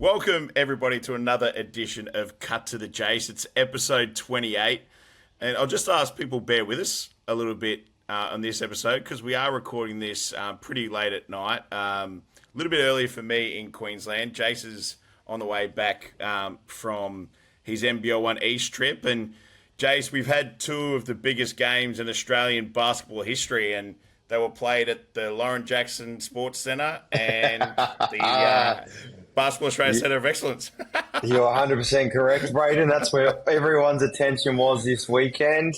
Welcome, everybody, to another edition of Cut to the Jase. It's episode 28. And I'll just ask people bear with us a little bit on this episode because we are recording this pretty late at night. A little bit earlier for me in Queensland. Jase is on the way back from his NBL 1 East trip. And Jase, we've had two of the biggest games in Australian basketball history, and they were played at the Lauren Jackson Sports Centre and the Basketball Australia Centre of Excellence. You're 100% correct, Braden. That's where everyone's attention was this weekend.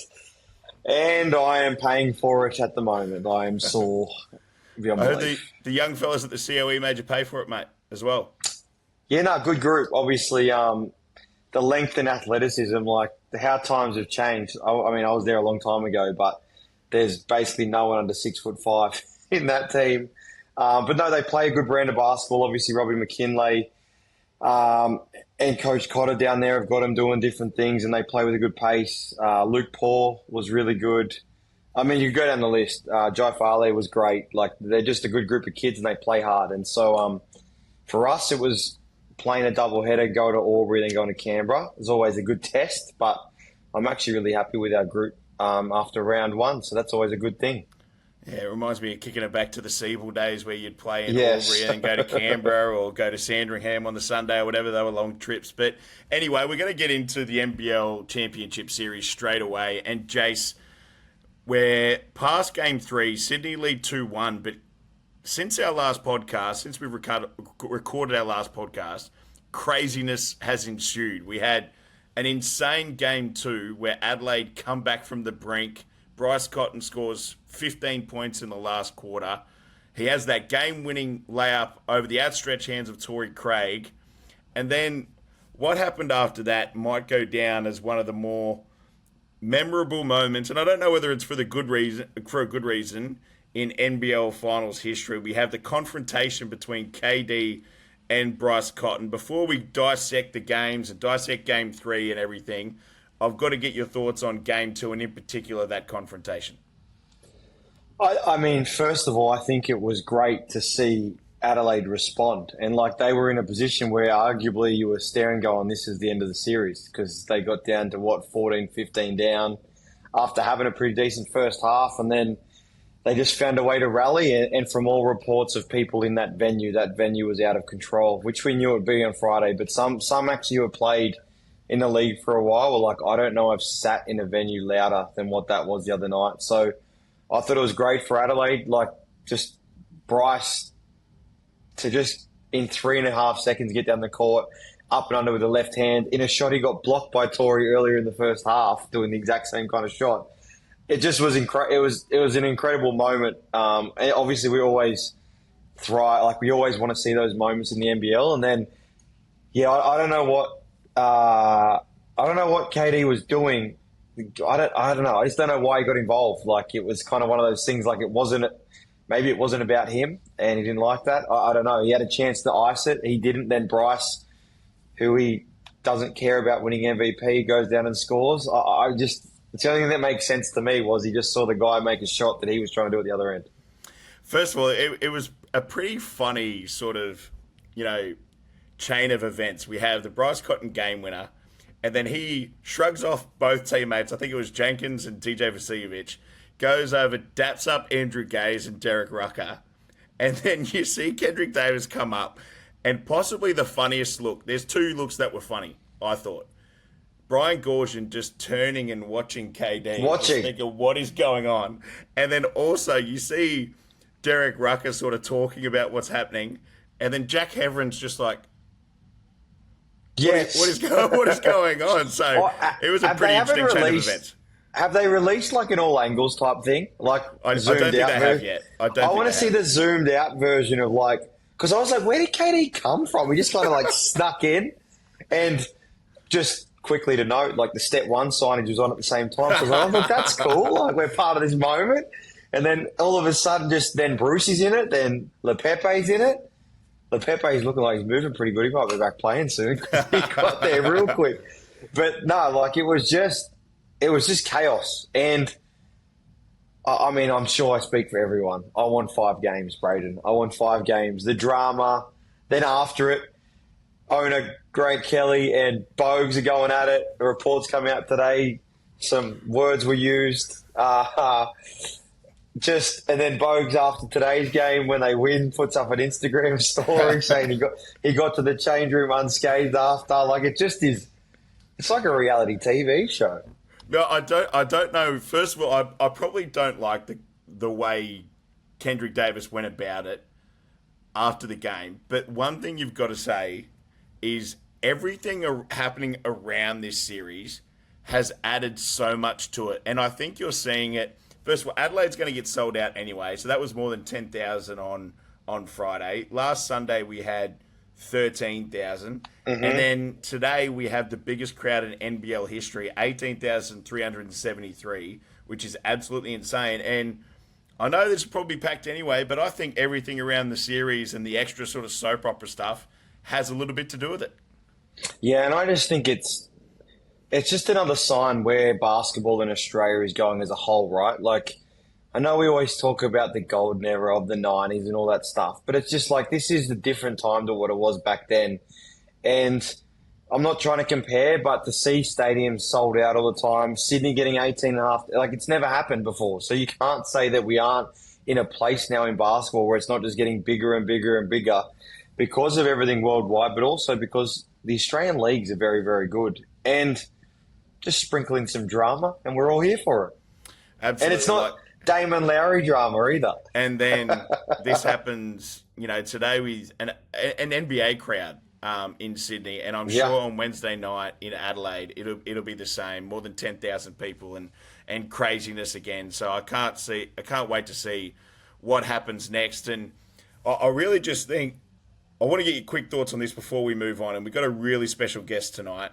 And I am paying for it at the moment. I am sore beyond I heard belief. the young fellas at the COE made you pay for it, mate, as well. Yeah, no, good group. Obviously, the length and athleticism, like how times have changed. I mean, I was there a long time ago, but there's basically no one under 6'5" in that team. But no, they play a good brand of basketball. Obviously, Robbie McKinley and Coach Cotter down there have got them doing different things, and they play with a good pace. Luke Paul was really good. I mean, you go down the list. Jai Farley was great. Like, they're just a good group of kids, and they play hard. And so for us, it was playing a doubleheader, go to Albury, then going to Canberra. It was always a good test, but I'm actually really happy with our group after round one, so that's always a good thing. Yeah, it reminds me of kicking it back to the Siebel days where you'd play in Albury and then go to Canberra or go to Sandringham on the Sunday or whatever. They were long trips. But anyway, we're going to get into the NBL Championship Series straight away. And Jase, we're past Game 3, Sydney lead 2-1. But since our last podcast, since we recorded our last podcast, craziness has ensued. We had an insane Game 2 where Adelaide come back from the brink. Bryce Cotton scores 15 points in the last quarter. He has that game-winning layup over the outstretched hands of Torrey Craig. And then what happened after that might go down as one of the more memorable moments, and I don't know whether it's for a good reason, in NBL Finals history. We have the confrontation between KD and Bryce Cotton. Before we dissect the games and dissect Game 3 and everything, I've got to get your thoughts on Game 2 and in particular that confrontation. I mean, first of all, I think it was great to see Adelaide respond. And like, they were in a position where arguably you were staring going, this is the end of the series, because they got down to 14, 15 down after having a pretty decent first half. And then they just found a way to rally. And from all reports of people in that venue was out of control, which we knew it would be on Friday. But some actually who have played in the league for a while were like, I don't know, I've sat in a venue louder than what that was the other night. So I thought it was great for Adelaide, like just Bryce to just in 3.5 seconds get down the court, up and under with the left hand in a shot he got blocked by Torrey earlier in the first half, doing the exact same kind of shot. It just was it was an incredible moment. And obviously we always thrive, like we always want to see those moments in the NBL. And then, yeah, I don't know what KD was doing. I don't know. I just don't know why he got involved. Like, it was kind of one of those things. Like, maybe it wasn't about him, and he didn't like that. I don't know. He had a chance to ice it. He didn't. Then Bryce, who he doesn't care about winning MVP, goes down and scores. It's the only thing that makes sense to me was he just saw the guy make a shot that he was trying to do at the other end. First of all, it was a pretty funny sort of, chain of events. We have the Bryce Cotton game winner, and then he shrugs off both teammates. I think it was Jenkins and TJ Vasiljevic. Goes over, daps up Andrew Gaze and Derek Rucker. And then you see Kendrick Davis come up, and possibly the funniest look. There's two looks that were funny, I thought. Brian Gorshin just turning and watching KD. Watching. Thinking, what is going on? And then also you see Derek Rucker sort of talking about what's happening. And then Jack Heveron's just like, yes. What is going on? So it was a pretty interesting chain of events. Have they released like an all angles type thing? Like I don't think they have yet. I want to see the zoomed out version of like, because I was like, where did KD come from? We just kind of like snuck in, and just quickly to note, like the step one signage was on at the same time. So I was like, that's cool. Like, we're part of this moment. And then all of a sudden, then Bruce is in it. Then LePepe's in it. LePepe's looking like he's moving pretty good. He might be back playing soon. He got there real quick. But no, like it was just chaos. And I mean, I'm sure I speak for everyone. I want 5 games, Braden. I want 5 games. The drama, then after it, owner Grant Kelly and Bogues are going at it. The reports come out today. Some words were used. And then Bogues after today's game, when they win, puts up an Instagram story saying he got to the change room unscathed after. Like, it just is. It's like a reality TV show. No, I don't know. First of all, I probably don't like the way Kendrick Davis went about it after the game. But one thing you've got to say is everything happening around this series has added so much to it. And I think you're seeing it. First of all, Adelaide's going to get sold out anyway, so that was more than 10,000 on Friday. Last Sunday we had 13,000. And then today we have the biggest crowd in NBL history, 18,373, which is absolutely insane. And I know this will probably be packed anyway, but I think everything around the series and the extra sort of soap opera stuff has a little bit to do with it. Yeah, and I just think it's just another sign where basketball in Australia is going as a whole, right? Like, I know we always talk about the golden era of the 90s and all that stuff, but it's just like this is a different time to what it was back then. And I'm not trying to compare, but to see stadiums sold out all the time, Sydney getting 18.5, like it's never happened before. So you can't say that we aren't in a place now in basketball where it's not just getting bigger and bigger and bigger because of everything worldwide, but also because the Australian leagues are very, very good. And just sprinkling some drama, and we're all here for it. Absolutely. And it's not Damon Lowry drama either. And then this happens, today with an NBA crowd in Sydney, and I'm sure on Wednesday night in Adelaide it'll be the same, more than 10,000 people and craziness again. So I can't wait to see what happens next. And I really just think I want to get your quick thoughts on this before we move on. And we've got a really special guest tonight.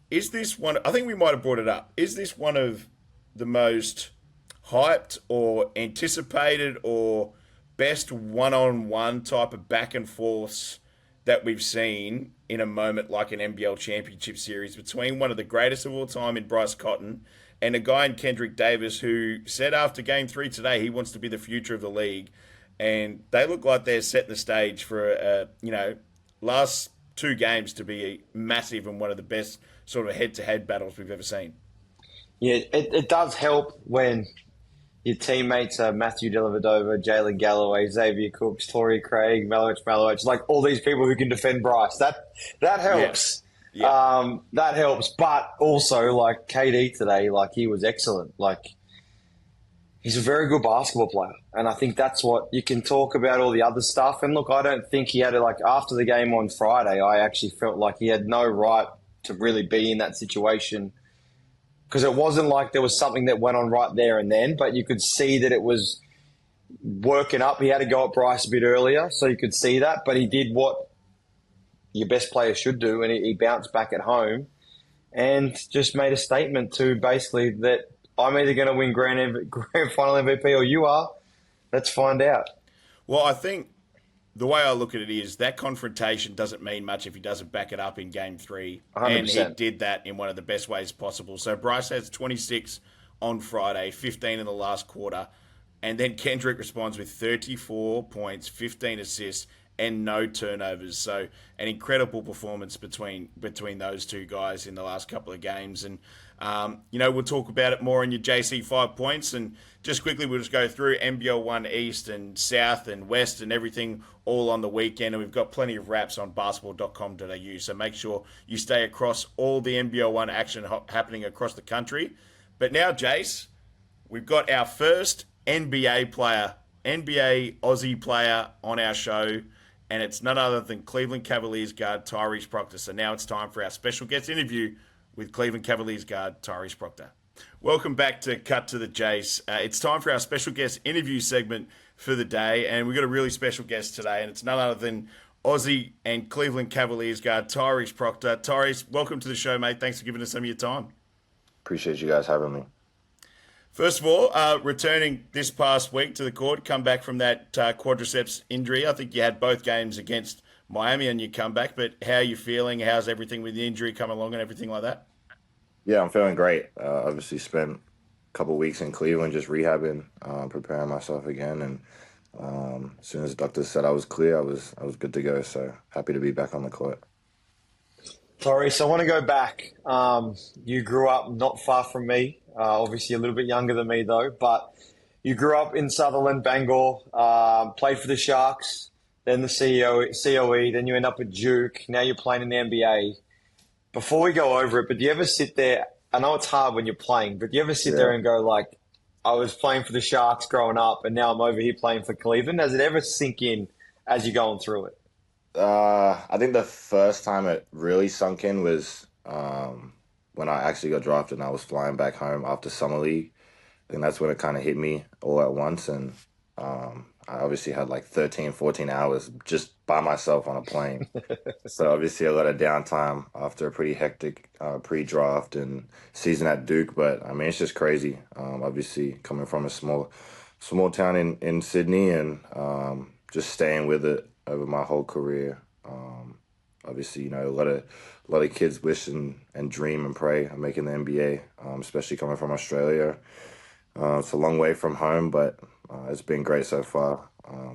Is this one? I think we might have brought it up. Is this one of the most hyped or anticipated or best one-on-one type of back and forths that we've seen in a moment like an NBL championship series between one of the greatest of all time in Bryce Cotton and a guy in Kendrick Davis who said after Game 3 today he wants to be the future of the league, and they look like they're setting the stage for last two games to be massive and one of the best sort of head-to-head battles we've ever seen. Yeah, it does help when your teammates are Matthew Dellavedova, Jalen Galloway, Xavier Cooks, Torrey Craig, Malowich, like all these people who can defend Bryce. That helps. Yeah. That helps. But also, like KD today, like he was excellent. Like he's a very good basketball player. And I think that's what you can talk about all the other stuff. And look, I don't think he had it like after the game on Friday, I actually felt like he had no right to really be in that situation because it wasn't like there was something that went on right there and then, but you could see that it was working up. He had to go at Bryce a bit earlier, so you could see that, but he did what your best player should do, and he bounced back at home and just made a statement to basically that I'm either going to win grand final MVP or you are. Let's find out. Well, I think the way I look at it is that confrontation doesn't mean much if he doesn't back it up in Game 3. 100%. And he did that in one of the best ways possible. So Bryce has 26 on Friday, 15 in the last quarter. And then Kendrick responds with 34 points, 15 assists, and no turnovers. So an incredible performance between those two guys in the last couple of games. And, we'll talk about it more in your JC 5 points. And just quickly, we'll just go through NBL 1 East and South and West and everything all on the weekend. And we've got plenty of wraps on basketball.com.au. So make sure you stay across all the NBL 1 action happening across the country. But now, Jase, we've got our first NBA Aussie player on our show. And it's none other than Cleveland Cavaliers guard Tyrese Proctor. So now it's time for our special guest interview with Cleveland Cavaliers guard Tyrese Proctor. Welcome back to Cut to the Jase. It's time for our special guest interview segment for the day, and we've got a really special guest today, and it's none other than Aussie and Cleveland Cavaliers guard Tyrese Proctor. Tyrese, welcome to the show, mate. Thanks for giving us some of your time. Appreciate you guys having me. First of all, returning this past week to the court, come back from that quadriceps injury. I think you had both games against Miami on your comeback, but how are you feeling? How's everything with the injury come along and everything like that? Yeah, I'm feeling great. Obviously spent a couple of weeks in Cleveland just rehabbing, preparing myself again, and As soon as the doctor said I was clear, I was good to go. So happy to be back on the court. Tyrese, I want to go back. You grew up not far from me, obviously a little bit younger than me though, but you grew up in Sutherland, Bangor, played for the Sharks, then the COE, then you end up at Duke. Now you're playing in the NBA. Before we go over it, but do you ever sit there? I know it's hard when you're playing, but do you ever sit there and go like, I was playing for the Sharks growing up, and now I'm over here playing for Cleveland? Does it ever sink in as you're going through it? I think the first time it really sunk in was when I actually got drafted and I was flying back home after summer league. I think that's when it kind of hit me all at once, and I obviously had like 13, 14 hours just by myself on a plane. So obviously a lot of downtime after a pretty hectic pre-draft and season at Duke. But I mean, it's just crazy. Obviously coming from a small town in Sydney and just staying with it over my whole career. Obviously, a lot of kids wish and dream and pray on making the NBA, especially coming from Australia. It's a long way from home, but it's been great so far.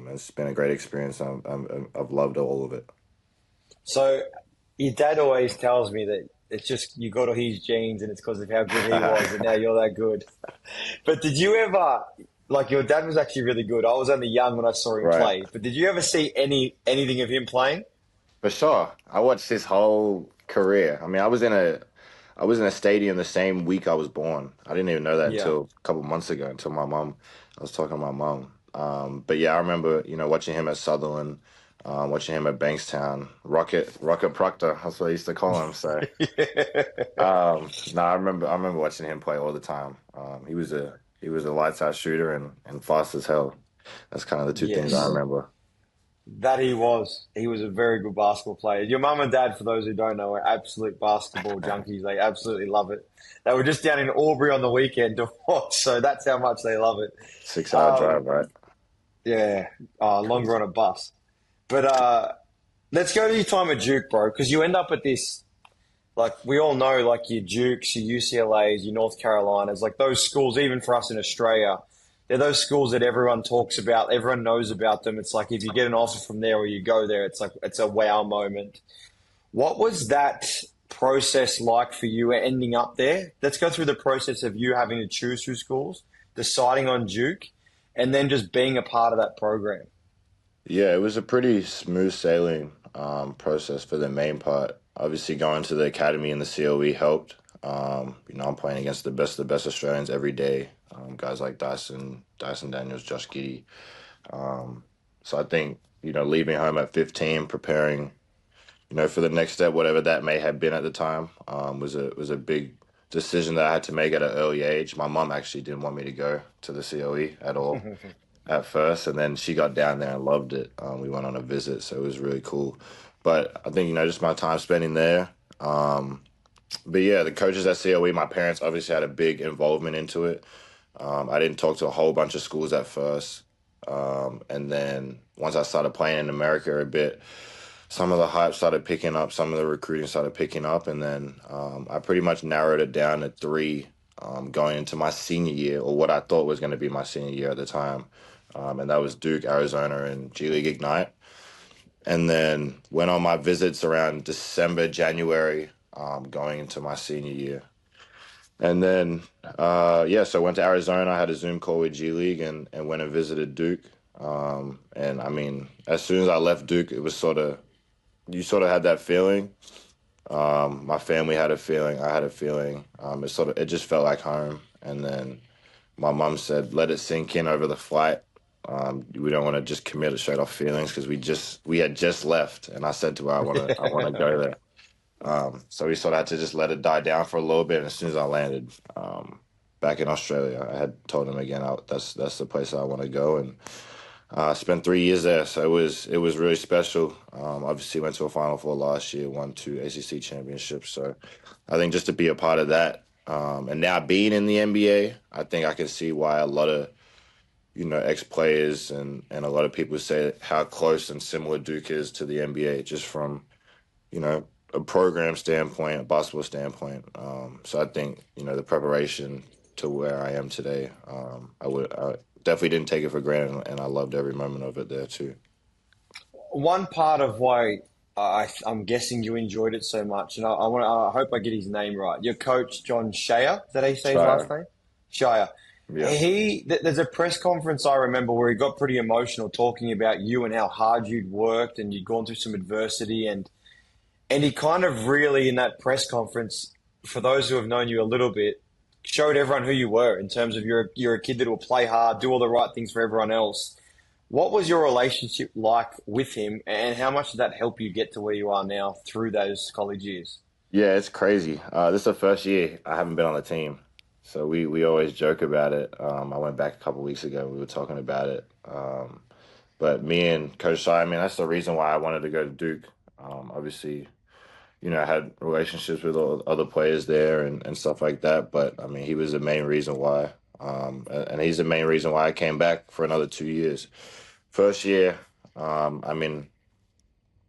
It's been a great experience. I've loved all of it. So your dad always tells me that it's just you got all his genes and it's because of how good he was and now you're that good. But did you ever like your dad was actually really good. I was only young when I saw him Right. play. But did you ever see anything of him playing? For sure. I watched his whole career. I mean, I was in a stadium the same week I was born. I didn't even know that Yeah. until a couple months ago, until I was talking to my mom. But yeah, I remember, watching him at Sutherland, watching him at Bankstown, Rocket Proctor, that's what I used to call him. So, no, I remember watching him play all the time. He was a lights out shooter and fast as hell. That's kind of the two things I Yes. remember. That he was. He was a very good basketball player. Your mum and dad, for those who don't know, are absolute basketball junkies. They absolutely love it. They were just down in Albury on the weekend to watch, so that's how much they love it. 6 hour Um, drive, right? yeah, longer Crazy. on a bus. But let's go to your time at Duke, bro, because you end up at this. Like we all know, like your Dukes, your UCLA's, your North Carolinas, like those schools. Even for us in Australia, they're those schools that everyone talks about. Everyone knows about them. It's like if you get an offer from there or you go there, it's like it's a wow moment. What was that process like for you ending up there? Let's go through the process of you having to choose through schools, deciding on Duke, and then just being a part of that program. Yeah, it was a pretty smooth sailing process for the main part. Obviously, going to the academy and the COE helped. I'm playing against the best Australians every day. Guys like Dyson Daniels, Josh Giddey. Um, so I think leaving home at 15, preparing for the next step, whatever that may have been at the time, was a big decision that I had to make at an early age. My mom actually didn't want me to go to the COE at all at first, and then she got down there and loved it. We went on a visit, so it was really cool. But I think just my time spending there. But yeah, the coaches at COE, my parents obviously had a big involvement into it. I didn't talk to a whole bunch of schools at first, and then once I started playing in America a bit, some of the hype started picking up, some of the recruiting started picking up, and then I pretty much narrowed it down to three going into my senior year, or what I thought was going to be my senior year at the time. And that was Duke, Arizona, and G League Ignite. And then went on my visits around December, January, going into my senior year. And then, so I went to Arizona. I had a Zoom call with G League and went and visited Duke. And I mean, as soon as I left Duke, it was you sort of had that feeling. My family had a feeling. I had a feeling. It just felt like home. And then my mum said, "Let it sink in over the flight. We don't want to just commit it straight off feelings because we had just left." And I said to her, "I want to go there." So we sort of had to just let it die down for a little bit. And as soon as I landed back in Australia, I had told him again, that's the place I want to go. And I spent 3 years there, so it was really special. Obviously, went to a Final Four last year, won two ACC championships. So I think just to be a part of that, and now being in the NBA, I think I can see why a lot of ex-players and a lot of people say how close and similar Duke is to the NBA, just from a program standpoint, a basketball standpoint. So I think the preparation to where I am today, definitely didn't take it for granted, and I loved every moment of it there too. One part of why I'm guessing you enjoyed it so much, and I hope I get his name right. Your coach, John Shea, did he say his last Try, name? Shea. yeah. There's a press conference I remember where he got pretty emotional talking about you and how hard you'd worked and you'd gone through some adversity, and he kind of really in that press conference, for those who have known you a little bit, showed everyone who you were in terms of you're a kid that will play hard, do all the right things for everyone else. What was your relationship like with him, and how much did that help you get to where you are now through those college years? Yeah, it's crazy. This is the first year I haven't been on the team, so we always joke about it. I went back a couple weeks ago. We were talking about it. But me and Coach Shai, I mean, that's the reason why I wanted to go to Duke. Obviously, I had relationships with all other players there and stuff like that. But I mean, he was the main reason why. And he's the main reason why I came back for another 2 years. First year, I mean,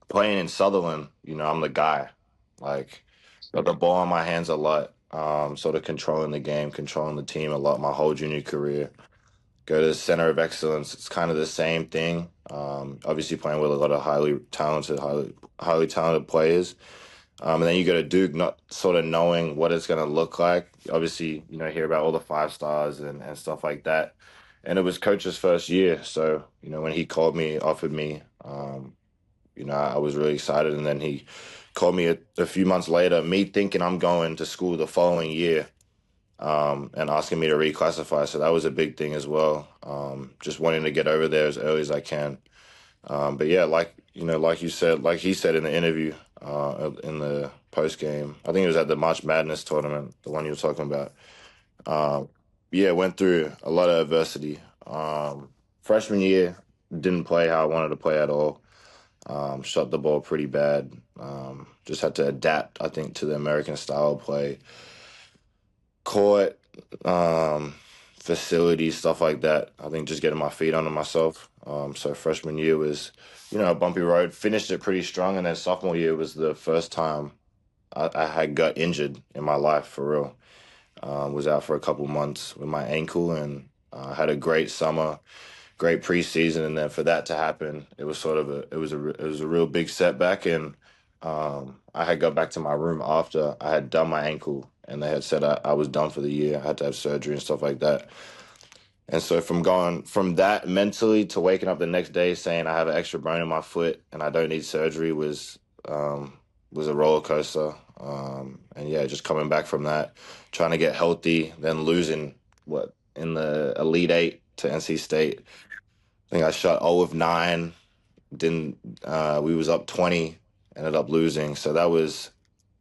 playing in Sutherland, I'm the guy. Like, got the ball in my hands a lot. Sort of controlling the game, controlling the team a lot my whole junior career. Go to the center of excellence. It's kind of the same thing. Obviously playing with a lot of highly talented players. And then you go to Duke, not sort of knowing what it's going to look like. Obviously, hear about all the 5 stars and stuff like that. And it was coach's first year. So, when he called me, offered me, I was really excited. And then he called me a few months later, me thinking I'm going to school the following year, and asking me to reclassify. So that was a big thing as well. Just wanting to get over there as early as I can. But yeah, like you said, like he said in the interview, in the post game, I think it was at the March Madness tournament, the one you were talking about. Yeah, went through a lot of adversity. Freshman year, didn't play how I wanted to play at all. Shot the ball pretty bad. Just had to adapt, I think, to the American style of play. Court, facilities, stuff like that. I think just getting my feet under myself. So freshman year was, a bumpy road. Finished it pretty strong, and then sophomore year was the first time I had got injured in my life for real. Was out for a couple months with my ankle, and had a great summer, great preseason, and then for that to happen, it was sort of it was a real big setback, and I had got back to my room after I had done my ankle, and they had said I was done for the year. I had to have surgery and stuff like that. And so from going from that mentally to waking up the next day saying I have an extra bone in my foot and I don't need surgery was a roller coaster. And yeah, just coming back from that, trying to get healthy, then losing in the Elite Eight to NC State. I think I shot 0 of 9. Didn't we was up 20, ended up losing. So that was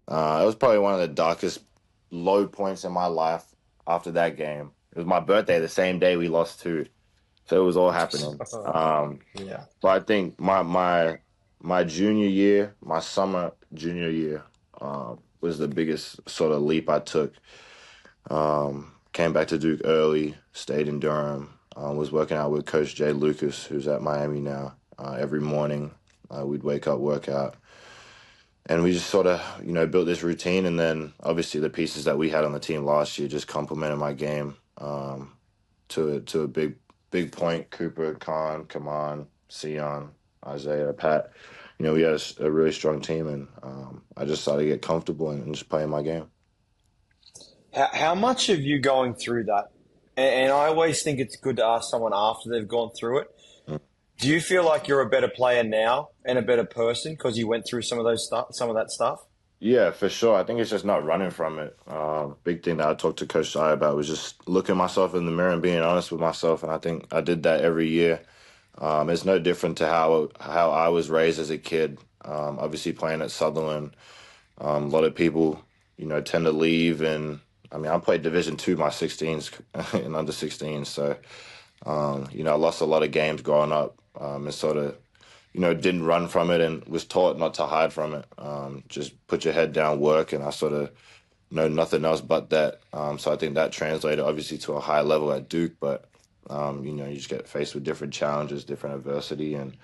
probably one of the darkest low points in my life after that game. It was my birthday the same day we lost 2. So it was all happening. Yeah. But I think my junior year, my summer junior year, was the biggest sort of leap I took. Came back to Duke early, stayed in Durham, was working out with Coach Jay Lucas, who's at Miami now. Every morning, we'd wake up, work out. And we just sort of, built this routine. And then obviously the pieces that we had on the team last year just complemented my game to a big point. Cooper, Khan, Kaman, Sion, Isaiah, Pat. We had a really strong team, and I just started to get comfortable and just playing my game. How much of you going through that? And I always think it's good to ask someone after they've gone through it. Do you feel like you're a better player now and a better person because you went through some of that stuff? Yeah, for sure. I think it's just not running from it. Big thing that I talked to Coach Shai about was just looking myself in the mirror and being honest with myself. And I think I did that every year. It's no different to how I was raised as a kid. Obviously playing at Sutherland, a lot of people, tend to leave. And I mean, I played Division II my 16s and under 16s. So, I lost a lot of games growing up. And sort of, didn't run from it and was taught not to hide from it. Just put your head down, work, and I sort of know nothing else but that. So I think that translated obviously to a high level at Duke, but you just get faced with different challenges, different adversity, and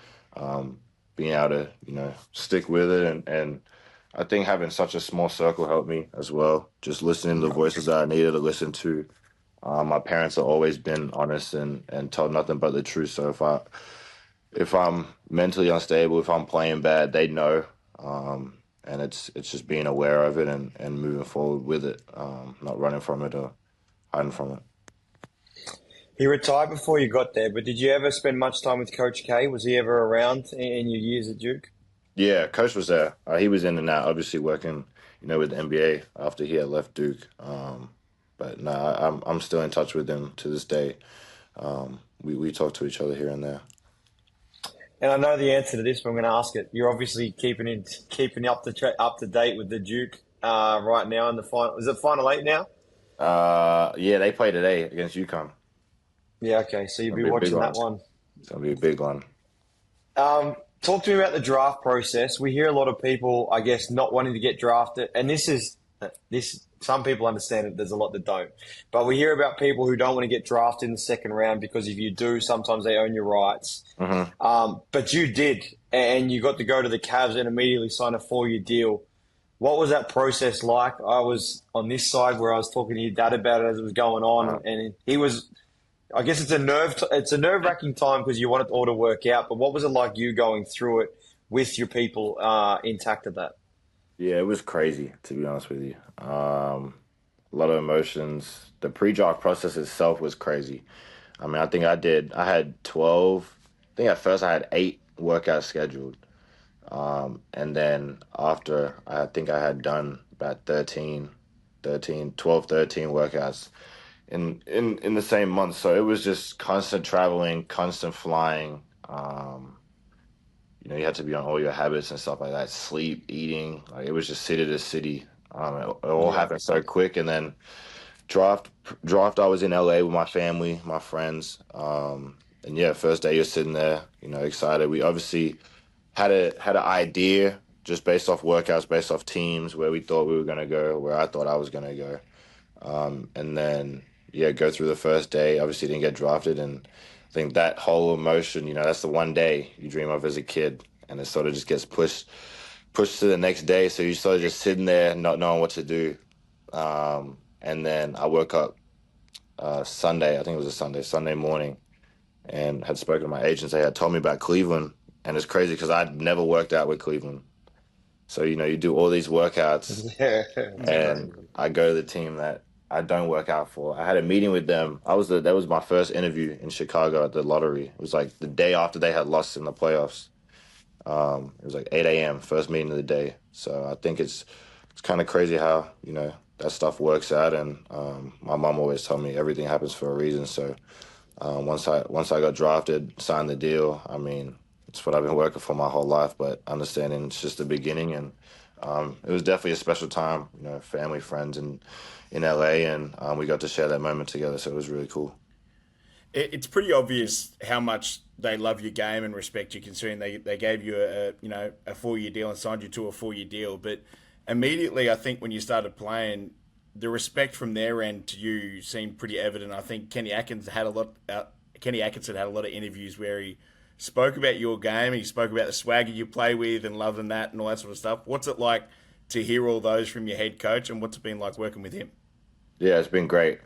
being able to, stick with it. And I think having such a small circle helped me as well. Just listening to the voices that I needed to listen to, My parents have always been honest and told nothing but the truth. So if I'm mentally unstable, if I'm playing bad, they know. And it's just being aware of it and moving forward with it, not running from it or hiding from it. He retired before you got there, but did you ever spend much time with Coach K? Was he ever around in your years at Duke? Yeah, coach was there. He was in and out, obviously working, with the NBA after he had left Duke. But no, I'm still in touch with him to this day. We talk to each other here and there. And I know the answer to this, but I'm going to ask it. You're obviously keeping up to date with the Duke right now in the final. Is it final 8 now? Yeah, they play today against UConn. Yeah, okay. So you'll It'll be be a big watching that one. one. It's gonna be a big one. Talk to me about the draft process. We hear a lot of people, I guess, not wanting to get drafted, and this. Some people understand it. There's a lot that don't, but we hear about people who don't want to get drafted in the second round because if you do, sometimes they own your rights. But you did, and you got to go to the Cavs and immediately sign a 4-year deal. What was that process like? I was on this side where I was talking to your dad about it as it was going on, and he was. I guess it's a nerve-wracking time because you want it all to work out. But what was it like you going through it with your people intact of that? Yeah, it was crazy, to be honest with you. A lot of emotions. The pre-draft process itself was crazy. I mean, I had 12. I think at first I had 8 workouts scheduled. And then after, I think I had done about 12, 13 workouts in the same month. So it was just constant traveling, constant flying. You had to be on all your habits and stuff like that. Sleep, eating, like it was just city to city. It all happened so quick, and then draft. I was in LA with my family, my friends, and yeah, first day you're sitting there, excited. We obviously had an idea just based off workouts, based off teams where we thought we were gonna go, where I thought I was gonna go, and then go through the first day. Obviously didn't get drafted, and I think that whole emotion, that's the one day you dream of as a kid, and it sort of just gets pushed to the next day. So you're sort of just sitting there, not knowing what to do. And then I woke up Sunday, I think it was a Sunday morning, and had spoken to my agents. They had told me about Cleveland, and it's crazy because I'd never worked out with Cleveland. So you do all these workouts, and I go to the team that I don't work out for. I had a meeting with them. That was my first interview in Chicago at the lottery. It was like the day after they had lost in the playoffs. It was like 8 a.m. first meeting of the day. So I think it's kind of crazy how that stuff works out. And my mom always told me everything happens for a reason. So once I got drafted, signed the deal. I mean, it's what I've been working for my whole life. But understanding it's just the beginning, and it was definitely a special time. Family, friends, and in LA, and we got to share that moment together. So it was really cool. It's pretty obvious how much they love your game and respect you, considering they gave you a 4-year deal and signed you to a 4-year deal. But immediately, I think when you started playing, the respect from their end to you seemed pretty evident. I think Kenny Atkinson had a lot of interviews where he spoke about your game. He spoke about the swagger you play with and loving that and all that sort of stuff. What's it like to hear all those from your head coach, and what's it been like working with him? Yeah, it's been great.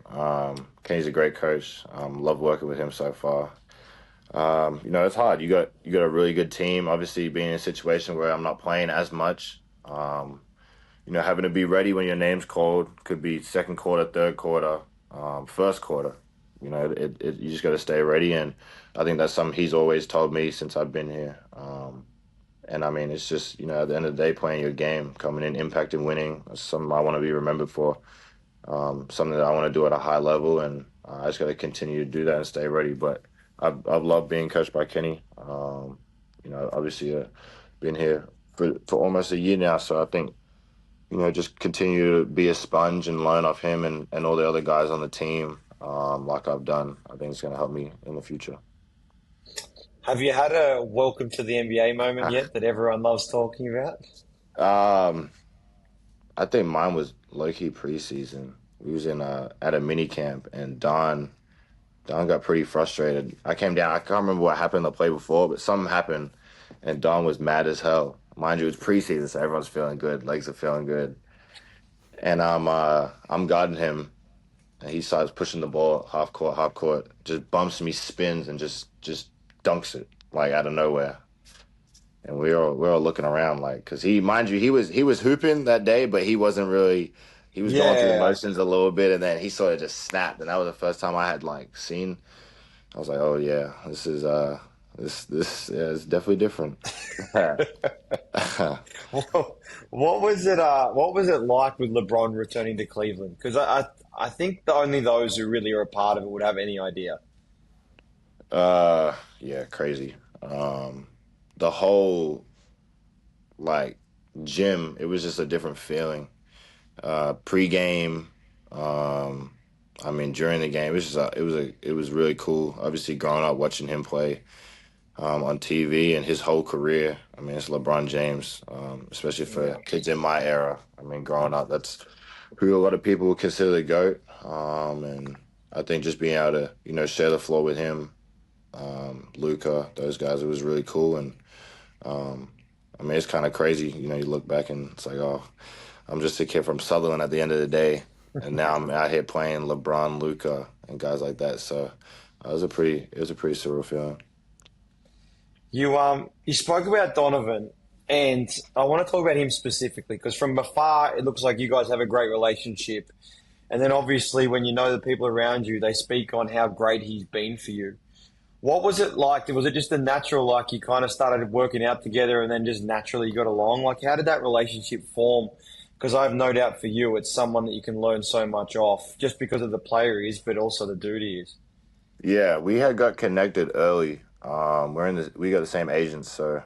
Kenny's a great coach. Love working with him so far. It's hard. You got a really good team. Obviously, being in a situation where I'm not playing as much. Having to be ready when your name's called, could be second quarter, third quarter, first quarter. You just got to stay ready, and I think that's something he's always told me since I've been here. And I mean, it's just at the end of the day, playing your game, coming in, impacting, winning. That's something I want to be remembered for. Something that I want to do at a high level, and I just got to continue to do that and stay ready. But I've loved being coached by Kenny. Obviously been here for almost a year now, so I think just continue to be a sponge and learn off him and all the other guys on the team, like I've done. I think it's going to help me in the future. Have you had a welcome to the NBA moment yet that everyone loves talking about? I think mine was low-key preseason. We was at a mini camp, and Don got pretty frustrated. I came down. I can't remember what happened the play before, but something happened, and Don was mad as hell. Mind you, it's preseason, so everyone's feeling good. Legs are feeling good, and I'm guarding him, and he starts pushing the ball half court, just bumps me, spins, and just dunks it like out of nowhere. And we were all looking around like, because mind you, he was hooping that day, but he wasn't really. He was going through the Yeah. motions a little bit, and then he sort of just snapped, and that was the first time I had like seen. I was like, oh yeah, this is this yeah, it's definitely different. What was it? What was it like with LeBron returning to Cleveland? Because I think the only those who really are a part of it would have any idea. Yeah, crazy. The whole like gym, it was just a different feeling. Pre-game, I mean during the game, it was just it was really cool. Obviously, growing up watching him play on TV and his whole career. I mean, it's LeBron James, especially for Yeah. kids in my era. I mean, growing up, that's who a lot of people would consider the GOAT. And I think just being able to share the floor with him, Luca, those guys, it was really cool. And um, I mean, it's kind of crazy. You look back and it's like, oh, I'm just a kid from Sutherland at the end of the day, and now I'm out here playing LeBron, Luca, and guys like that. So it was a pretty surreal feeling. You spoke about Donovan, and I want to talk about him specifically because from afar it looks like you guys have a great relationship, and then obviously when you know the people around you, they speak on how great he's been for you. What was it like? Was it just a natural, like you kind of started working out together and then just naturally you got along? Like, how did that relationship form? Because I have no doubt for you, it's someone that you can learn so much off just because of the player he is, but also the dude he is. Yeah, we had got connected early. We got the same agents, so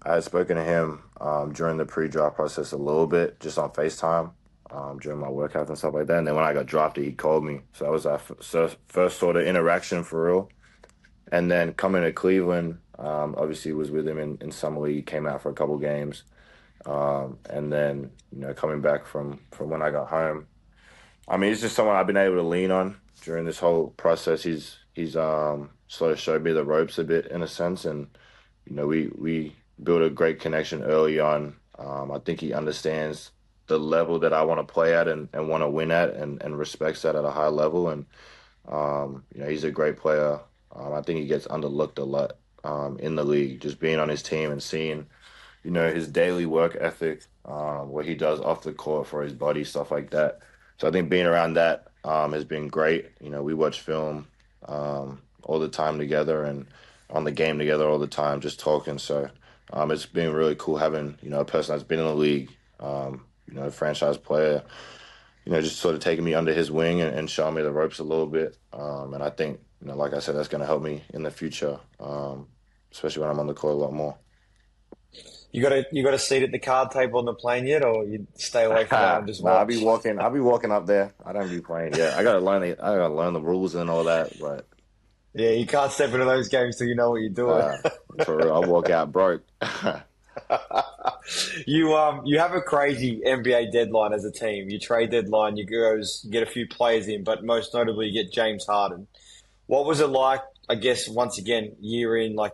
I had spoken to him during the pre-draft process a little bit, just on FaceTime during my workouts and stuff like that. And then when I got drafted, he called me, so that was our first sort of interaction for real. And then coming to Cleveland, obviously was with him in summer league, came out for a couple games, and then coming back from when I got home. I mean, he's just someone I've been able to lean on during this whole process. He's sort of showed me the ropes a bit in a sense, and we built a great connection early on. I think he understands the level that I want to play at and want to win at, and respects that at a high level. And he's a great player. I think he gets underlooked a lot in the league, just being on his team and seeing his daily work ethic, what he does off the court for his body, stuff like that. So I think being around that has been great. We watch film all the time together and on the game together all the time, just talking. So it's been really cool having a person that's been in the league, a franchise player, just sort of taking me under his wing and showing me the ropes a little bit. And I think like I said, that's going to help me in the future, especially when I'm on the court a lot more. You got a seat at the card table on the plane yet, or you stay away from that and just Nah, watch? I'll be walking up there. I don't be playing. Yeah, I gotta learn the rules and all that. But Yeah, you can't step into those games till you know what you're doing. uh, for real, I'll walk out broke. You have a crazy NBA deadline as a team. You trade deadline, you get a few players in, but most notably you get James Harden. What was it like? I guess once again, year in, like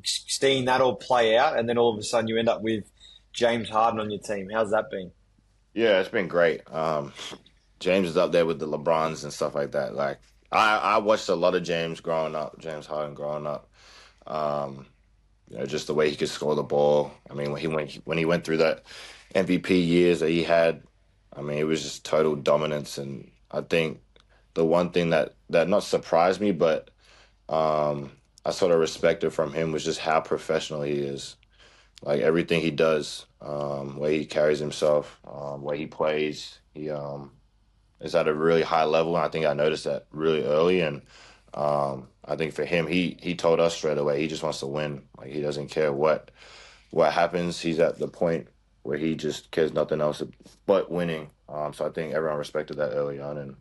seeing that all play out, and then all of a sudden you end up with James Harden on your team. How's that been? Yeah, it's been great. James is up there with the LeBrons and stuff like that. Like I watched a lot of James Harden growing up. Um, just the way he could score the ball. I mean, when he went through that MVP years that he had, I mean, it was just total dominance. And I think the one thing that not surprised me, but I sort of respected from him was just how professional he is. Like everything he does, way he carries himself, way he plays, he is at a really high level. And I think I noticed that really early. And I think for him, he told us straight away he just wants to win. Like he doesn't care what happens. He's at the point where he just cares nothing else but winning. So I think everyone respected that early on, and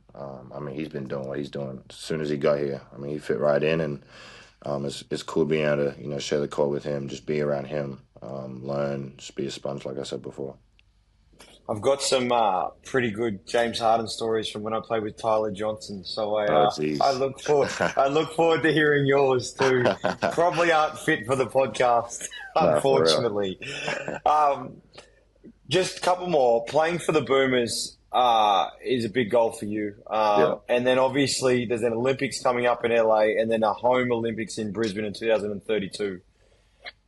I mean he's been doing what he's doing as soon as he got here. I mean he fit right in, and it's cool being able to share the court with him, just be around him, learn, just be a sponge like I said before. I've got some pretty good James Harden stories from when I played with Tyler Johnson, so Oh I jeez. look forward I look forward to hearing yours too. Probably aren't fit for the podcast, No, for real. unfortunately. Um, Just a couple more. Playing for the Boomers is a big goal for you. Yeah. And then obviously there's an Olympics coming up in LA and then a home Olympics in Brisbane in 2032.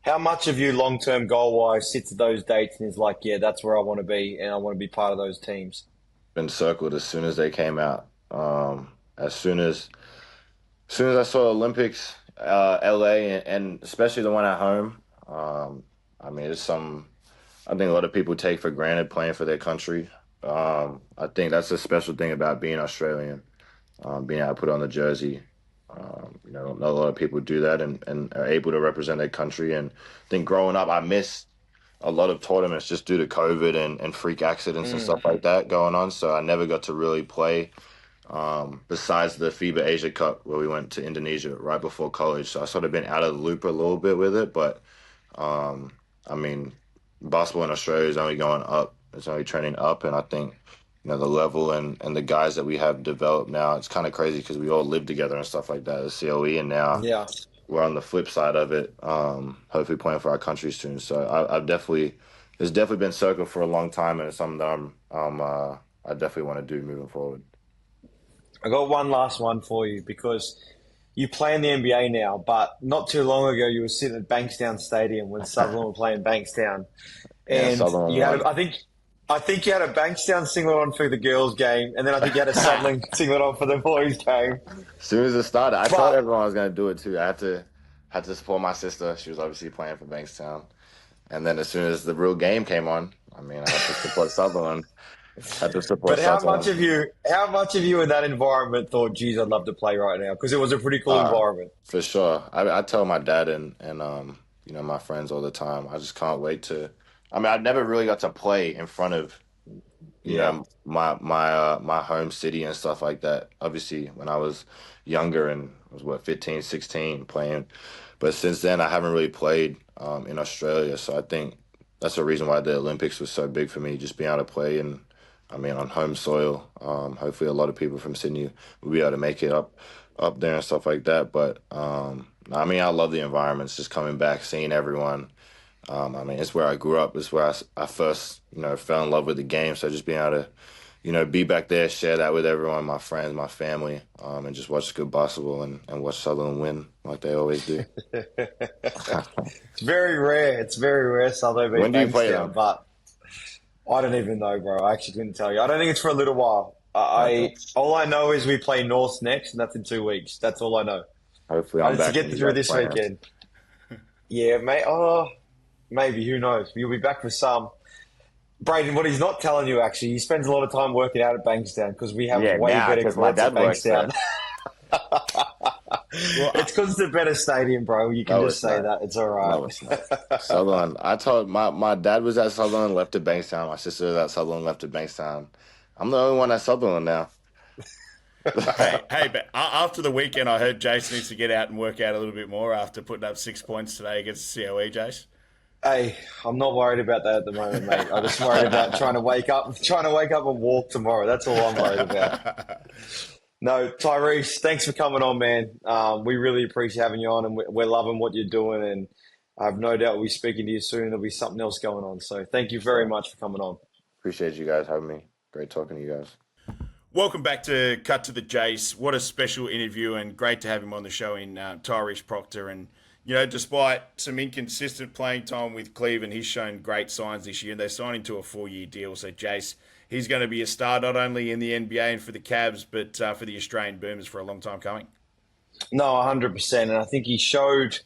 How much of you long-term goal-wise sits at those dates and is like, yeah, that's where I want to be and I want to be part of those teams? Been circled as soon as they came out. As soon as I saw Olympics, LA, and especially the one at home, I mean, it's some I think a lot of people take for granted playing for their country. I think that's a special thing about being Australian, being able to put on the jersey. Not a lot of people do that and are able to represent their country. And I think growing up, I missed a lot of tournaments just due to COVID and freak accidents and stuff like that going on. So I never got to really play besides the FIBA Asia Cup where we went to Indonesia right before college. So I sort of been out of the loop a little bit with it. But, I mean, basketball in Australia is only going up. It's only trending up. And I think, the level and the guys that we have developed now, it's kind of crazy because we all live together and stuff like that as COE. And now we're on the flip side of it, hopefully playing for our country soon. So it's definitely been circled for a long time, and it's something that I definitely want to do moving forward. I got one last one for you because you play in the NBA now, but not too long ago you were sitting at Bankstown Stadium when Sutherland were playing Bankstown, and you had, I think you had a Bankstown singlet on for the girls' game, and then I think you had a Sutherland singlet on for the boys' game. As soon as it started, I thought everyone was going to do it too. I had to support my sister. She was obviously playing for Bankstown, and then as soon as the real game came on, I mean, I had to support Sutherland. But how much of you in that environment thought, geez, I'd love to play right now? Because it was a pretty cool environment. For sure. I tell my dad and my friends all the time, I just can't wait to. I mean, I never really got to play in front of, my home city and stuff like that. Obviously, when I was younger and was 15, 16 playing, but since then I haven't really played in Australia. So I think that's the reason why the Olympics was so big for me, just being able to play and. I mean, on home soil. Hopefully, a lot of people from Sydney will be able to make it up there and stuff like that. But I mean, I love the environments. Just coming back, seeing everyone. I mean, it's where I grew up. It's where I first, fell in love with the game. So just being able to, be back there, share that with everyone, my friends, my family, and just watch good basketball and watch Sutherland win like they always do. It's very rare. It's very rare Sutherland beat When do you play them? But I don't even know, bro. I actually couldn't tell you. I don't think it's for a little while. All I know is we play North next, and that's in 2 weeks. That's all I know. Hopefully, I'm back to get through this weekend. Yeah, mate. Oh, maybe. Who knows? You'll be back for some. Braden, what he's not telling you, actually, he spends a lot of time working out at Bankstown because we have way better courts at Bankstown. Well, it's because it's a better stadium, bro. You can just say that. It's all right. No, it's not. Sutherland. I told my dad was at Sutherland, left to Bankstown. My sister was at Sutherland, left to Bankstown. I'm the only one at Sutherland now. hey, but after the weekend, I heard Jase needs to get out and work out a little bit more after putting up 6 points today against the COE, Jase. Hey, I'm not worried about that at the moment, mate. I'm just worried about trying to wake up and walk tomorrow. That's all I'm worried about. No, Tyrese, thanks for coming on, man. We really appreciate having you on, and we're loving what you're doing, and I have no doubt we'll be speaking to you soon. There'll be something else going on. So thank you very much for coming on. Appreciate you guys having me. Great talking to you guys. Welcome back to Cut to the Jase. What a special interview, and great to have him on the show in Tyrese Proctor. And, despite some inconsistent playing time with Cleveland, he's shown great signs this year. They signed him to a 4-year deal. So, Jase, he's going to be a star not only in the NBA and for the Cavs, but for the Australian Boomers for a long time coming. No, 100%. And I think he showed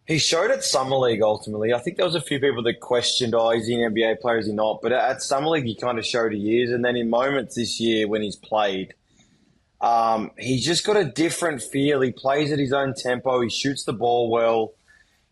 at Summer League ultimately. I think there was a few people that questioned, is he an NBA player, is he not? But at Summer League, he kind of showed he is. And then in moments this year when he's played, he's just got a different feel. He plays at his own tempo. He shoots the ball well.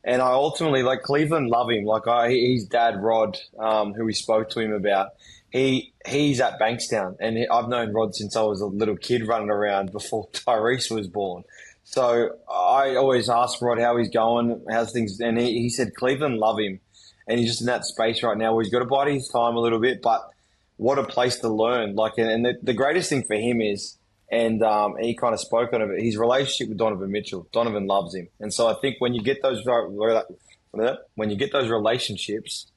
And I ultimately, Cleveland love him. His dad, Rod, who we spoke to him about, he's at Bankstown. And I've known Rod since I was a little kid running around before Tyrese was born. So I always ask Rod how he's going, how's things, and he said Cleveland love him, and he's just in that space right now where he's got to bide his time a little bit, but what a place to learn. And the greatest thing for him is, and he kind of spoke on it, his relationship with Donovan Mitchell. Donovan loves him, and so I think when you get those relationships,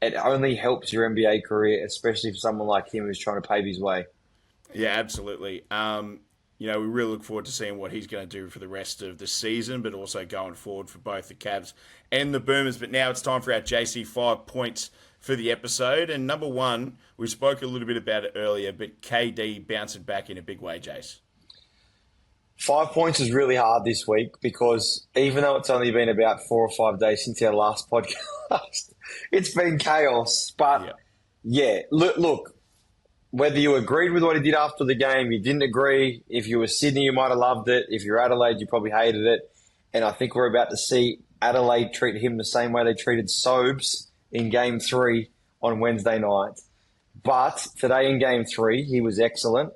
it only helps your NBA career, especially for someone like him who's trying to pave his way. Yeah, absolutely. We really look forward to seeing what he's going to do for the rest of the season, but also going forward for both the Cavs and the Boomers. But now it's time for our JC 5 points for the episode. And number one, we spoke a little bit about it earlier, but KD bouncing back in a big way, Jase. 5 points is really hard this week because even though it's only been about 4 or 5 days since our last podcast, it's been chaos. But yeah, look, whether you agreed with what he did after the game, you didn't agree. If you were Sydney, you might have loved it. If you're Adelaide, you probably hated it. And I think we're about to see Adelaide treat him the same way they treated Sobes in Game 3 on Wednesday night. But today in Game 3, he was excellent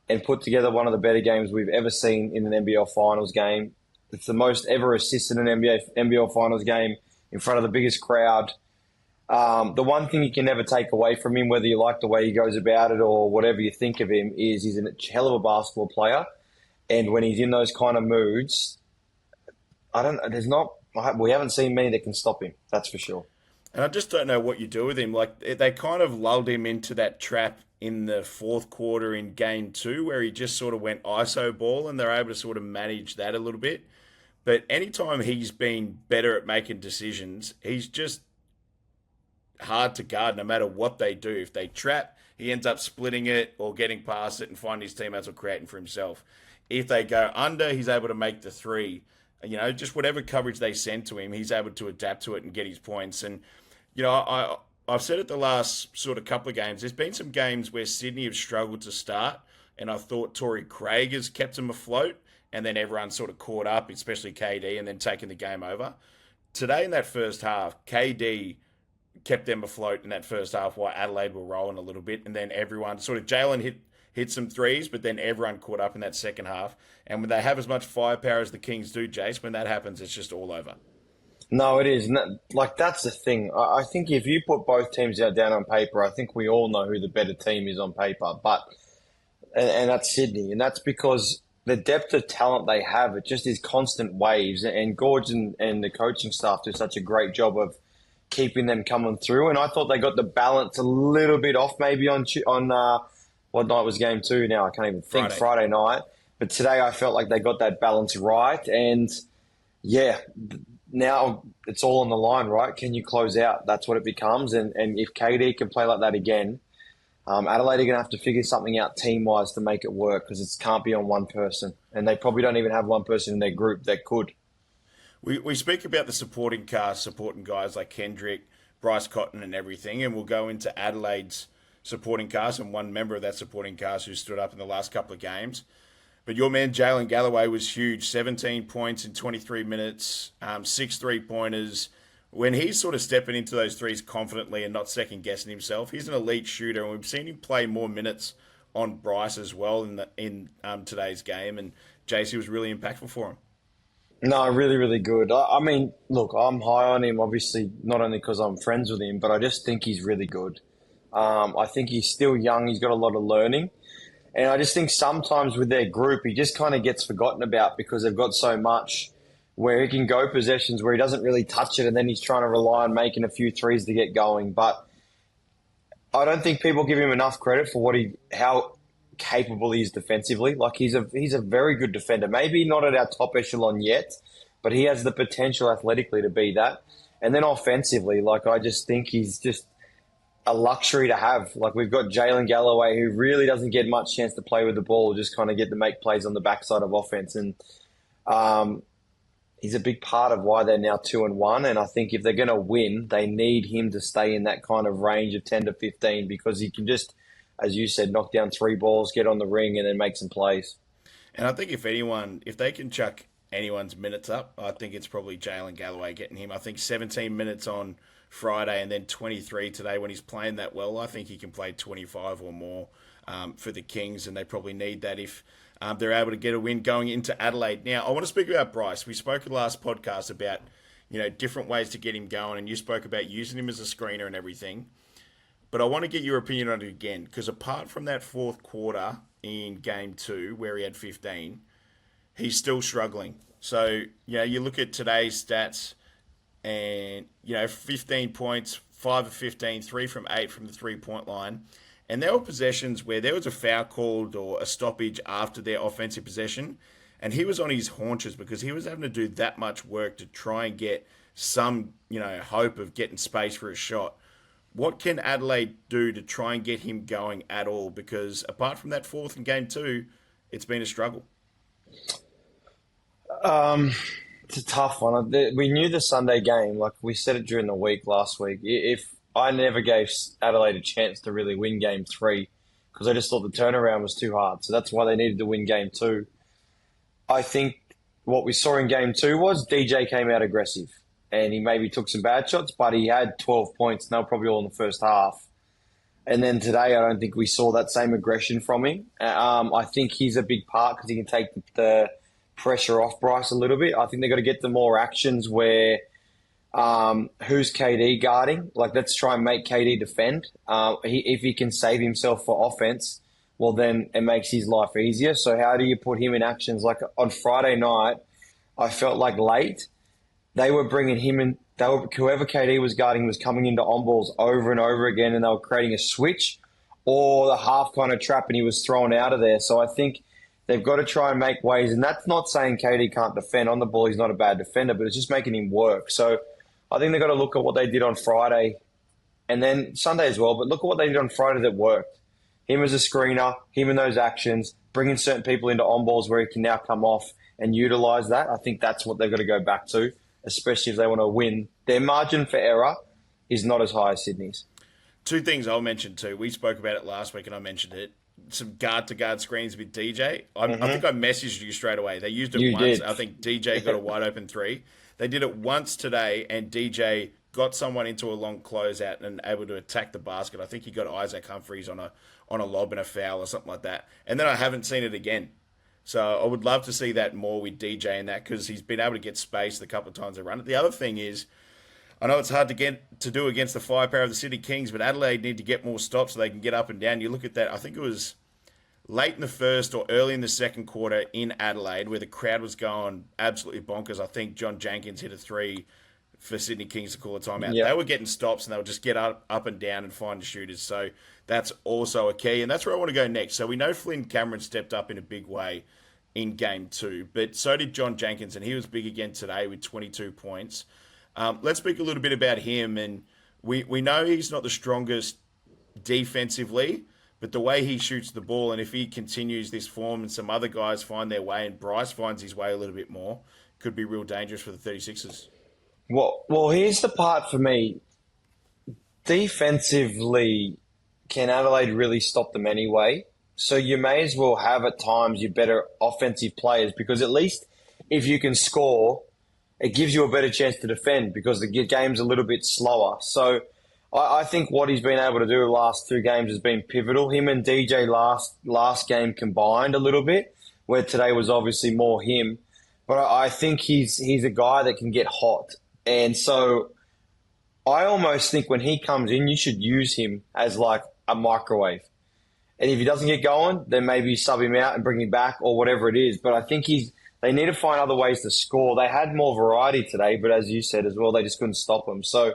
and put together one of the better games we've ever seen in an NBL Finals game. It's the most ever assists in an NBL Finals game in front of the biggest crowd. The one thing you can never take away from him, whether you like the way he goes about it or whatever you think of him, is he's a hell of a basketball player. And when he's in those kind of moods, we haven't seen many that can stop him. That's for sure. And I just don't know what you do with him. Like, they kind of lulled him into that trap in the fourth quarter in Game 2 where he just sort of went ISO ball and they're able to sort of manage that a little bit. But anytime he's been better at making decisions, he's just hard to guard no matter what they do. If they trap, he ends up splitting it or getting past it and finding his teammates or creating for himself. If they go under, he's able to make the three. Just whatever coverage they send to him, he's able to adapt to it and get his points. And, I've said it the last sort of couple of games, there's been some games where Sydney have struggled to start, and I thought Torrey Craig has kept them afloat, and then everyone sort of caught up, especially KD, and then taking the game over. Today in that first half, KD kept them afloat in that first half while Adelaide were rolling a little bit, and then everyone sort of Jalen hit some threes, but then everyone caught up in that second half. And when they have as much firepower as the Kings do, Jase, when that happens, it's just all over. No, it is. That's the thing. I think if you put both teams out down on paper, I think we all know who the better team is on paper. And that's Sydney. And that's because the depth of talent they have, it just is constant waves. And Gorge and the coaching staff do such a great job of keeping them coming through. And I thought they got the balance a little bit off maybe on what night was Game 2 now? I can't even think. Friday night. But today I felt like they got that balance right. And, yeah, now it's all on the line, right? Can you close out? That's what it becomes. And if KD can play like that again, Adelaide are going to have to figure something out team-wise to make it work because it can't be on one person. And they probably don't even have one person in their group that could. We speak about the supporting cast, supporting guys like Kendrick, Bryce Cotton and everything, and we'll go into Adelaide's supporting cast and one member of that supporting cast who stood up in the last couple of games. But your man, Jalen Galloway, was huge. 17 points in 23 minutes, 6 3-pointers. When he's sort of stepping into those threes confidently and not second-guessing himself, he's an elite shooter. And we've seen him play more minutes on Bryce as well in today's game. And Jase was really impactful for him. No, really, really good. I mean, look, I'm high on him, obviously, not only because I'm friends with him, but I just think he's really good. I think he's still young. He's got a lot of learning. And I just think sometimes with their group, he just kind of gets forgotten about because they've got so much where he can go possessions where he doesn't really touch it and then he's trying to rely on making a few threes to get going. But I don't think people give him enough credit for how capable he is defensively. Like he's a very good defender. Maybe not at our top echelon yet, but he has the potential athletically to be that. And then offensively, like I just think he's just a luxury to have. Like we've got Jalen Galloway who really doesn't get much chance to play with the ball, just kind of get to make plays on the backside of offense. And he's a big part of why they're now 2-1. And I think if they're going to win, they need him to stay in that kind of range of 10 to 15 because he can just, as you said, knock down 3 balls, get on the ring and then make some plays. And I think if they can chuck anyone's minutes up, I think it's probably Jalen Galloway getting him. I think 17 minutes on Friday and then 23 today when he's playing that well. I think he can play 25 or more for the Kings, and they probably need that if they're able to get a win going into Adelaide. Now, I want to speak about Bryce. We spoke in the last podcast about different ways to get him going, and you spoke about using him as a screener and everything. But I want to get your opinion on it again, because apart from that fourth quarter in Game 2 where he had 15, he's still struggling. So, you look at today's stats, and 15 points, 5 of 15, 3 from 8 from the three-point line. And there were possessions where there was a foul called or a stoppage after their offensive possession, and he was on his haunches because he was having to do that much work to try and get some, hope of getting space for a shot. What can Adelaide do to try and get him going at all? Because apart from that fourth in game 2, it's been a struggle. It's a tough one. We knew the Sunday game, like we said it during the week last week. If I never gave Adelaide a chance to really win game 3 because I just thought the turnaround was too hard. So that's why they needed to win game 2. I think what we saw in game 2 was DJ came out aggressive and he maybe took some bad shots, but he had 12 points. And they were probably all in the first half. And then today, I don't think we saw that same aggression from him. I think he's a big part because he can take the pressure off Bryce a little bit. I think they've got to get the more actions where who's KD guarding? Like, let's try and make KD defend. If he can save himself for offense, well, then it makes his life easier. So how do you put him in actions? Like on Friday night, I felt like late, they were bringing him in. Whoever KD was guarding was coming into on balls over and over again, and they were creating a switch or the half kind of trap, and he was thrown out of there. So I think they've got to try and make ways, and that's not saying KD can't defend on the ball. He's not a bad defender, but it's just making him work. So I think they've got to look at what they did on Friday and then Sunday as well, but look at what they did on Friday that worked. Him as a screener, him in those actions, bringing certain people into on balls where he can now come off and utilize that. I think that's what they've got to go back to, especially if they want to win. Their margin for error is not as high as Sydney's. 2 things I'll mention too. We spoke about it last week and I mentioned it. Some guard-to-guard screens with DJ. I think I messaged you straight away. They used it once. I think DJ got a wide-open 3. They did it once today, and DJ got someone into a long closeout and able to attack the basket. I think he got Isaac Humphries on a lob and a foul or something like that. And then I haven't seen it again. So I would love to see that more with DJ in that because he's been able to get space the couple of times they run it. The other thing is, I know it's hard to do against the firepower of the City Kings, but Adelaide need to get more stops so they can get up and down. You look at that, I think it was late in the first or early in the second quarter in Adelaide where the crowd was going absolutely bonkers. I think John Jenkins hit a 3 for Sydney Kings to call a timeout. Yep. They were getting stops and they would just get up and down and find the shooters. So that's also a key, and that's where I want to go next. So we know Flynn Cameron stepped up in a big way in game 2, but so did John Jenkins, and he was big again today with 22 points. Let's speak a little bit about him, and we know he's not the strongest defensively, but the way he shoots the ball, and if he continues this form and some other guys find their way and Bryce finds his way a little bit more, could be real dangerous for the 36ers. Well, here's the part for me. Defensively, can Adelaide really stop them anyway? So you may as well have at times your better offensive players because at least if you can score, it gives you a better chance to defend because the game's a little bit slower. So I think what he's been able to do the last 2 games has been pivotal. Him and DJ last game combined a little bit, where today was obviously more him. But I think he's a guy that can get hot. And so I almost think when he comes in, you should use him as like a microwave. And if he doesn't get going, then maybe sub him out and bring him back or whatever it is. But I think they need to find other ways to score. They had more variety today, but as you said as well, they just couldn't stop them. So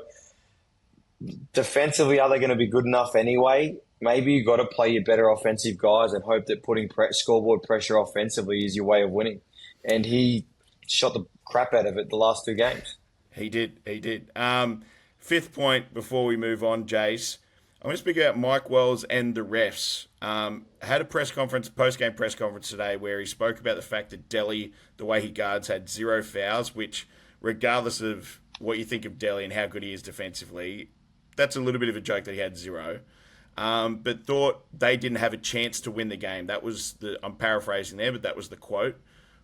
defensively, are they going to be good enough anyway? Maybe you've got to play your better offensive guys and hope that putting scoreboard pressure offensively is your way of winning. And he shot the crap out of it the last 2 games. He did. 5th point before we move on, Jase. I'm going to speak about Mike Wells and the refs. Had a post-game press conference today where he spoke about the fact that Delhi, the way he guards, had 0 fouls, which regardless of what you think of Delhi and how good he is defensively, that's a little bit of a joke that he had 0. But thought they didn't have a chance to win the game. That was I'm paraphrasing there, but that was the quote.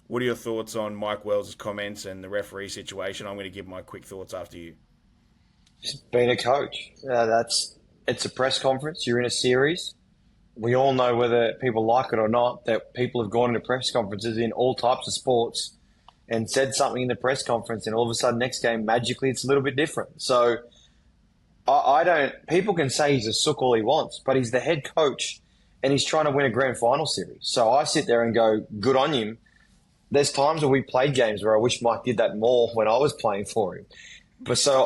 What are your thoughts on Mike Wells' comments and the referee situation? I'm going to give my quick thoughts after you. Being a coach, it's a press conference. You're in a series. We all know whether people like it or not that people have gone into press conferences in all types of sports and said something in the press conference, and all of a sudden next game, magically, it's a little bit different. So people can say he's a sook all he wants, but he's the head coach and he's trying to win a grand final series. So I sit there and go, good on him. There's times where we played games where I wish Mike did that more when I was playing for him. But so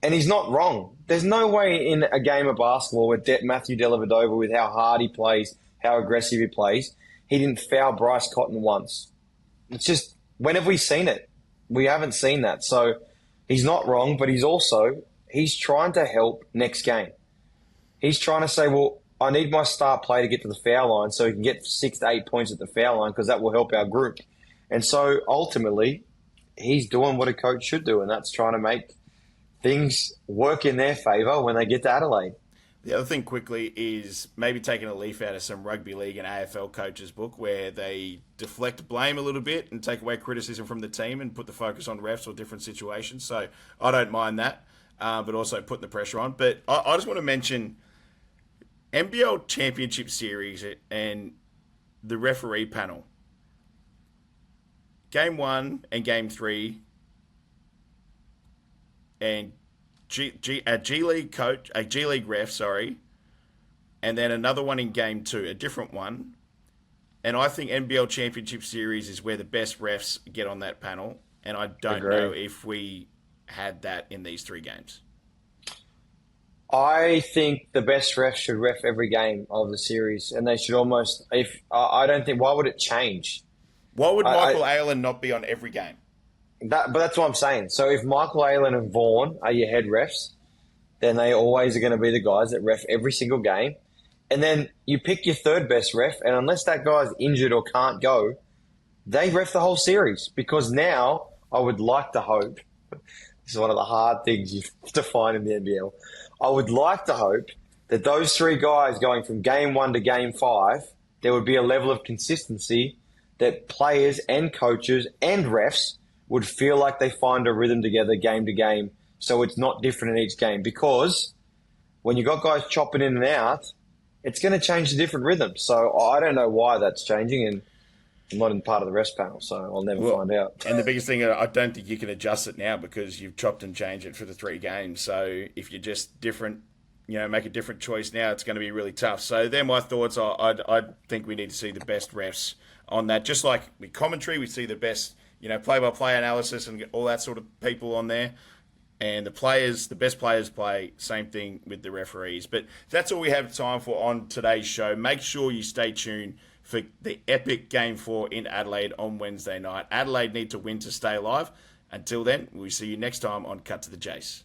And he's not wrong. There's no way in a game of basketball with Matthew Dellavedova, with how hard he plays, how aggressive he plays, he didn't foul Bryce Cotton once. It's just, when have we seen it? We haven't seen that. So he's not wrong, but he's trying to help next game. He's trying to say, well, I need my star player to get to the foul line so he can get 6 to 8 points at the foul line because that will help our group. And so ultimately, he's doing what a coach should do, and that's trying to make things work in their favour when they get to Adelaide. The other thing quickly is maybe taking a leaf out of some rugby league and AFL coaches' book where they deflect blame a little bit and take away criticism from the team and put the focus on refs or different situations. So I don't mind that, but also putting the pressure on. But I just want to mention NBL Championship Series and the referee panel. Game 1 and Game 3 and a G League ref, and then another one in Game 2, a different one. And I think NBL Championship Series is where the best refs get on that panel, and I don't know if we had that in these 3 games. I think the best refs should ref every game of the series, and they should almost. I don't think, why would it change? Why would Michael Aylen not be on every game? But that's what I'm saying. So if Michael Aylen and Vaughan are your head refs, then they always are going to be the guys that ref every single game. And then you pick your third best ref, and unless that guy's injured or can't go, they ref the whole series. Because now I would like to hope, this is one of the hard things you have to find in the NBL, I would like to hope that those 3 guys going from Game 1 to Game 5, there would be a level of consistency that players and coaches and refs would feel like they find a rhythm together game to game, so it's not different in each game. Because when you got guys chopping in and out, it's going to change the different rhythms. So I don't know why that's changing, and I'm not in part of the refs panel, so I'll never find out. And the biggest thing, I don't think you can adjust it now because you've chopped and changed it for the 3 games. So if you're just different, make a different choice now, it's going to be really tough. So they're my thoughts. I think we need to see the best refs on that. Just like with commentary, we see the best play-by-play analysis and all that sort of people on there. And the best players play, same thing with the referees. But that's all we have time for on today's show. Make sure you stay tuned for the epic Game 4 in Adelaide on Wednesday night. Adelaide need to win to stay alive. Until then, we'll see you next time on Cut to the Jase.